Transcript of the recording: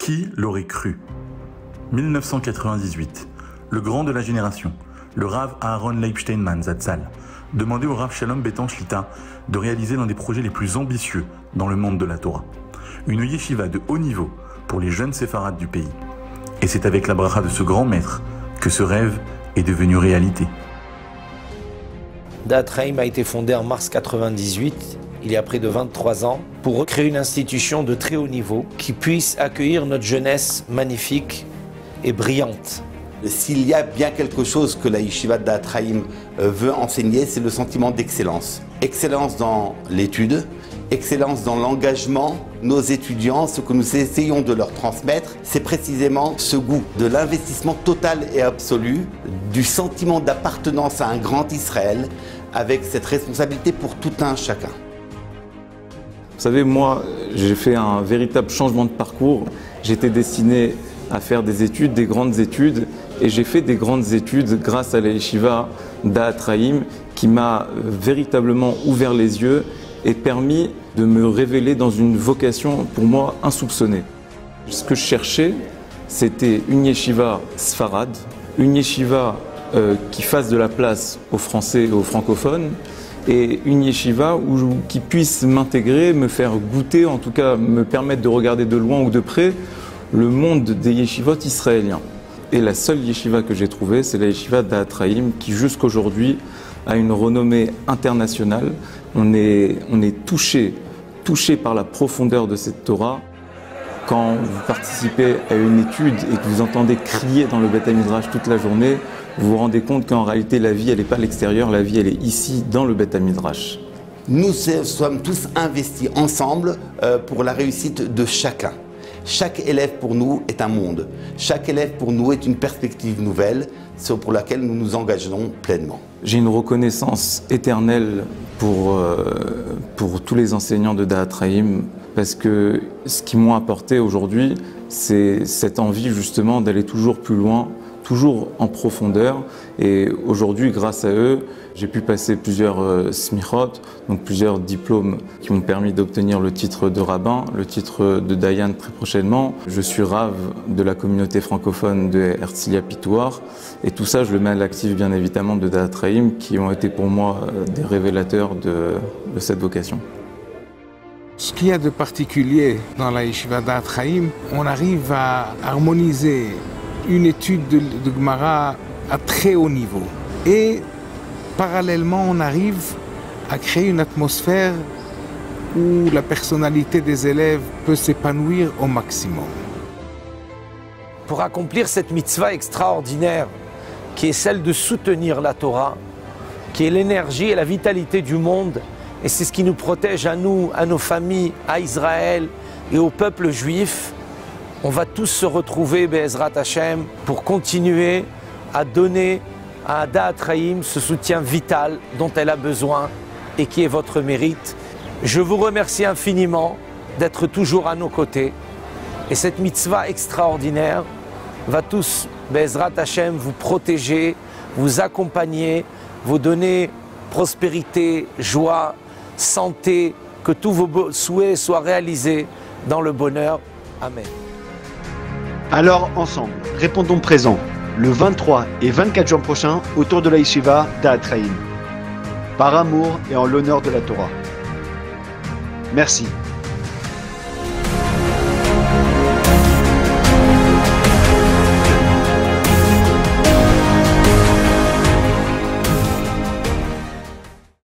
Qui l'aurait cru? 1998, le grand de la génération, le Rav Aaron Leib Steinman Zatzal, demandait au Rav Shalom Betan Shlita de réaliser l'un des projets les plus ambitieux dans le monde de la Torah. Une yeshiva de haut niveau pour les jeunes séfarades du pays. Et c'est avec la bracha de ce grand maître que ce rêve est devenu réalité. Da'at Chaim a été fondée en mars 1998, il y a près de 23 ans, pour créer une institution de très haut niveau qui puisse accueillir notre jeunesse magnifique et brillante. S'il y a bien quelque chose que la yeshiva de Da'at Chaim veut enseigner, c'est le sentiment d'excellence. Excellence dans l'étude, excellence dans l'engagement. Nos étudiants, ce que nous essayons de leur transmettre, c'est précisément ce goût de l'investissement total et absolu, du sentiment d'appartenance à un grand Israël, avec cette responsabilité pour tout un chacun. Vous savez, moi, j'ai fait un véritable changement de parcours. J'étais destiné à faire des études, des grandes études, et j'ai fait des grandes études grâce à la yeshiva Da'at Chaim qui m'a véritablement ouvert les yeux et permis de me révéler dans une vocation pour moi insoupçonnée. Ce que je cherchais, c'était une yeshiva sfarade, une yeshiva qui fasse de la place aux Français et aux francophones, et une yeshiva qui puisse m'intégrer, me faire goûter, en tout cas me permettre de regarder de loin ou de près le monde des yeshivot israéliens. Et la seule yeshiva que j'ai trouvée, c'est la yeshiva Da'at Chaim, qui jusqu'aujourd'hui a une renommée internationale. On est touché par la profondeur de cette Torah. Quand vous participez à une étude et que vous entendez crier dans le Beth HaMidrash toute la journée, vous vous rendez compte qu'en réalité la vie elle n'est pas à l'extérieur, la vie elle est ici dans le Beth HaMidrash. Nous sommes tous investis ensemble pour la réussite de chacun. Chaque élève pour nous est un monde. Chaque élève pour nous est une perspective nouvelle, pour laquelle nous nous engageons pleinement. J'ai une reconnaissance éternelle pour tous les enseignants de Da'at Chaim, parce que ce qu'ils m'ont apporté aujourd'hui, c'est cette envie justement d'aller toujours plus loin, toujours en profondeur. Et aujourd'hui, grâce à eux, j'ai pu passer plusieurs smichot, donc plusieurs diplômes qui m'ont permis d'obtenir le titre de rabbin, le titre de dayan très prochainement. Je suis rav de la communauté francophone de Herzliya Pitouar. Et tout ça, je le mets à l'actif bien évidemment de Da'at Chaim, qui ont été pour moi des révélateurs de cette vocation. Ce qu'il y a de particulier dans la yeshiva Da'at Chaim, on arrive à harmoniser une étude de Gemara à très haut niveau. Et parallèlement, on arrive à créer une atmosphère où la personnalité des élèves peut s'épanouir au maximum. Pour accomplir cette mitzvah extraordinaire qui est celle de soutenir la Torah, qui est l'énergie et la vitalité du monde, et c'est ce qui nous protège à nous, à nos familles, à Israël et au peuple juif, on va tous se retrouver, Be'ezrat Hashem, pour continuer à donner à Da'at Chaim ce soutien vital dont elle a besoin et qui est votre mérite. Je vous remercie infiniment d'être toujours à nos côtés. Et cette mitzvah extraordinaire va tous, Be'ezrat Hashem, vous protéger, vous accompagner, vous donner prospérité, joie, santé, que tous vos souhaits soient réalisés dans le bonheur. Amen. Alors, ensemble, répondons présent le 23 et 24 juin prochain autour de la yeshiva Da'at Chaim, par amour et en l'honneur de la Torah. Merci.